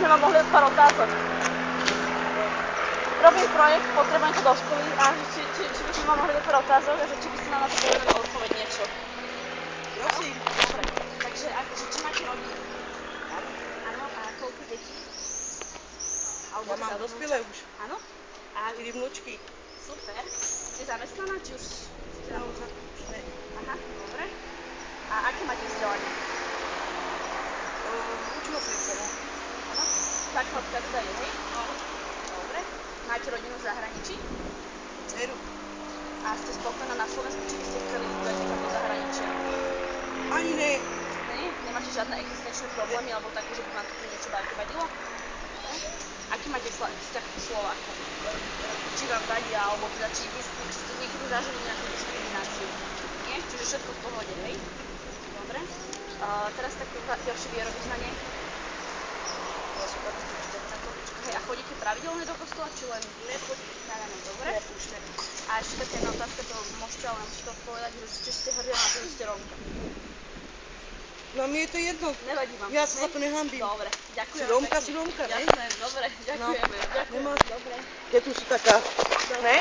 sme vám mohli pár otázok. Robím projekt, potrebujem to do školy a či by sme vám mohli pár otázok a že či by ste nám na to povedali odpoveď niečo. Prosím. Dobre, takže či máte rodinu? Áno, a koľko detí? Ja mám dospelé už. Áno? A 4 vnúčky. super. Ste zamestnaná, či už ste na Ne. Aha, dobre. A aké máte vzdelanie? Učila som sa, no. Áno? Základka teda je, hej? Dobre. Máte rodinu v zahraničí? Dceru. A ste spokojná na Slovensku, či by ste chceli ísť niekam do zahraničia? Ani ne. Nie? Nemáte žiadne existenčné problémy, alebo také, že by vám tu niečo vadilo? Ne? Aký máte vzťah k Slovákom? Či vám vadia, alebo teda či ste niekedy zažili nejakú diskrimináciu? Nie? Čiže všetko v pohode, hej? Dobre. Teraz také ďalšie vierovyznanie. Ja som katolička. Hej, a chodíte pravidelne do kostola, či len? Nechodím. Áno, dobre. Nepúšťam. A ešte taká jedna otázka, to môžete, ale nemusíte odpovedať, že či ste hrdá na to, že ste Rómka. No mi je to jedno. Nevadí vám. Ja sa za to nehambím. Dobre, ďakujem. Si Rómka, si Rómka, ne? Jasné, dobre, ďakujeme. Nemá. Dobre. Je tu si taká. Ne?